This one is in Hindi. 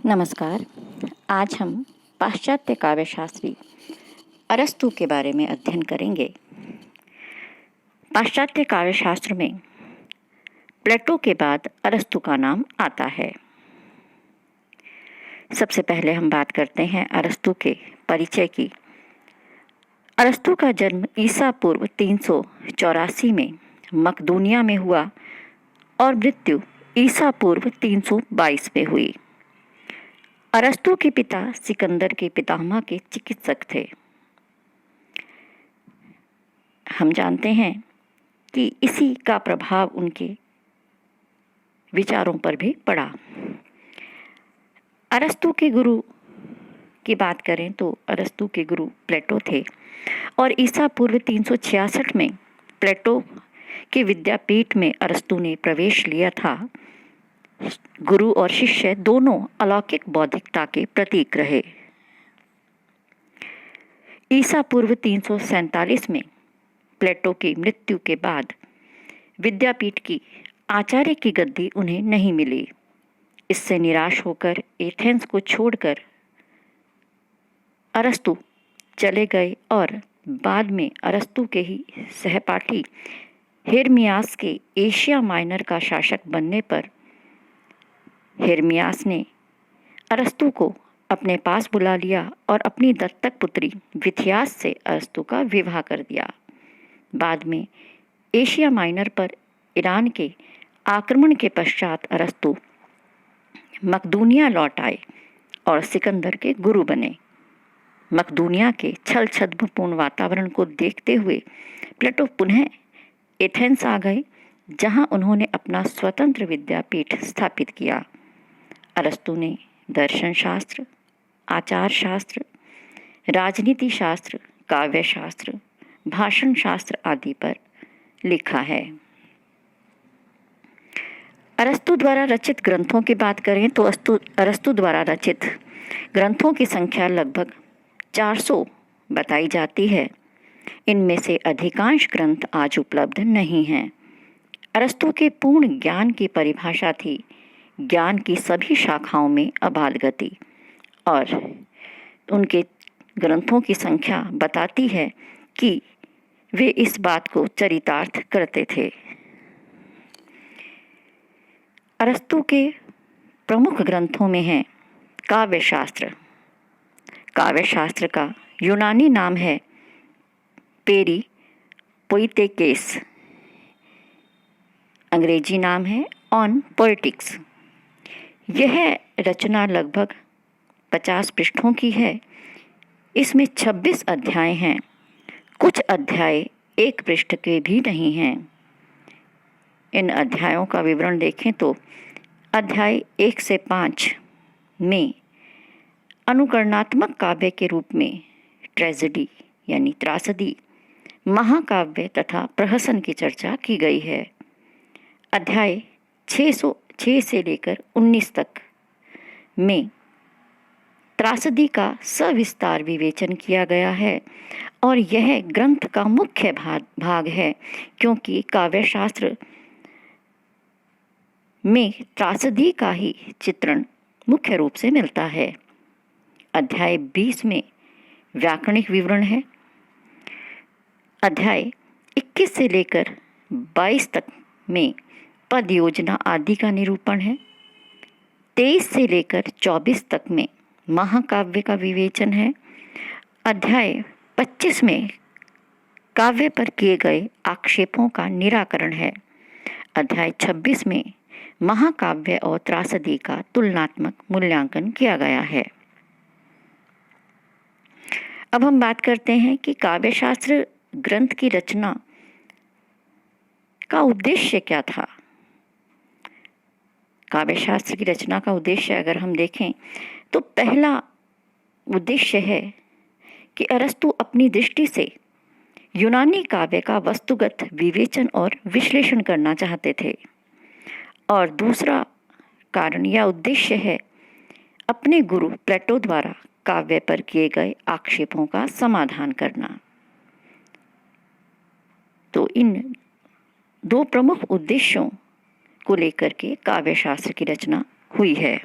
नमस्कार। आज हम पाश्चात्य काव्यशास्त्री अरस्तु के बारे में अध्ययन करेंगे। पाश्चात्य काव्यशास्त्र में प्लेटो के बाद अरस्तु का नाम आता है। सबसे पहले हम बात करते हैं अरस्तु के परिचय की। अरस्तु का जन्म ईसा पूर्व 384 में मकदूनिया में हुआ और मृत्यु ईसा पूर्व 322 में हुई। अरस्तु के पिता सिकंदर के पितामह के चिकित्सक थे। हम जानते हैं कि इसी का प्रभाव उनके विचारों पर भी पड़ा। अरस्तु के गुरु की बात करें तो अरस्तु के गुरु प्लेटो थे और ईसा पूर्व 366 में प्लेटो के विद्यापीठ में अरस्तु ने प्रवेश लिया था। गुरु और शिष्य दोनों अलौकिक बौद्धिकता के प्रतीक रहे। ईसा पूर्व 347 में प्लेटो की मृत्यु के बाद विद्यापीठ की आचार्य की गद्दी उन्हें नहीं मिली। इससे निराश होकर एथेंस को छोड़कर अरस्तु चले गए और बाद में अरस्तु के ही सहपाठी हेरमियास के एशिया माइनर का शासक बनने पर हेरमियास ने अरस्तु को अपने पास बुला लिया और अपनी दत्तक पुत्री विथियास से अरस्तु का विवाह कर दिया। बाद में एशिया माइनर पर ईरान के आक्रमण के पश्चात अरस्तु मकदूनिया लौट आए और सिकंदर के गुरु बने। मकदूनिया के छल छद्मपूर्ण वातावरण को देखते हुए प्लेटो पुनः एथेंस आ गए, जहां उन्होंने अपना स्वतंत्र विद्यापीठ स्थापित किया। अरस्तु ने दर्शन शास्त्र, आचार शास्त्र, राजनीति शास्त्र, काव्य शास्त्र, भाषण शास्त्र आदि पर लिखा है। अरस्तु द्वारा रचित ग्रंथों की बात करें तो अरस्तु द्वारा रचित ग्रंथों की संख्या लगभग 400 बताई जाती है। इनमें से अधिकांश ग्रंथ आज उपलब्ध नहीं हैं। अरस्तु के पूर्ण ज्ञान की परिभाषा थी ज्ञान की सभी शाखाओं में अबाध गति, और उनके ग्रंथों की संख्या बताती है कि वे इस बात को चरितार्थ करते थे। अरस्तु के प्रमुख ग्रंथों में है काव्यशास्त्र। काव्यशास्त्र का यूनानी नाम है पेरी पोइटेकेस, अंग्रेजी नाम है ऑन पोएटिक्स। यह रचना लगभग 50 पृष्ठों की है। इसमें 26 अध्याय हैं। कुछ अध्याय एक पृष्ठ के भी नहीं हैं। इन अध्यायों का विवरण देखें तो अध्याय 1 से 5 में अनुकरणात्मक काव्य के रूप में ट्रेजेडी यानी त्रासदी, महाकाव्य तथा प्रहसन की चर्चा की गई है। अध्याय 6 से लेकर 19 तक में त्रासदी का सविस्तार विवेचन किया गया है और यह ग्रंथ का मुख्य भाग है, क्योंकि काव्यशास्त्र में त्रासदी का ही चित्रण मुख्य रूप से मिलता है। अध्याय 20 में व्याकरणिक विवरण है। अध्याय 21 से लेकर 22 तक में पद योजना आदि का निरूपण है। 23 से लेकर 24 तक में महाकाव्य का विवेचन है। अध्याय 25 में काव्य पर किए गए आक्षेपों का निराकरण है। अध्याय 26 में महाकाव्य और त्रासदी का तुलनात्मक मूल्यांकन किया गया है। अब हम बात करते हैं कि काव्यशास्त्र ग्रंथ की रचना का उद्देश्य क्या था। काव्यशास्त्र की रचना का उद्देश्य अगर हम देखें तो पहला उद्देश्य है कि अरस्तु अपनी दृष्टि से यूनानी काव्य का वस्तुगत विवेचन और विश्लेषण करना चाहते थे, और दूसरा कारण या उद्देश्य है अपने गुरु प्लेटो द्वारा काव्य पर किए गए आक्षेपों का समाधान करना। तो इन दो प्रमुख उद्देश्यों को लेकर के काव्यशास्त्र की रचना हुई है।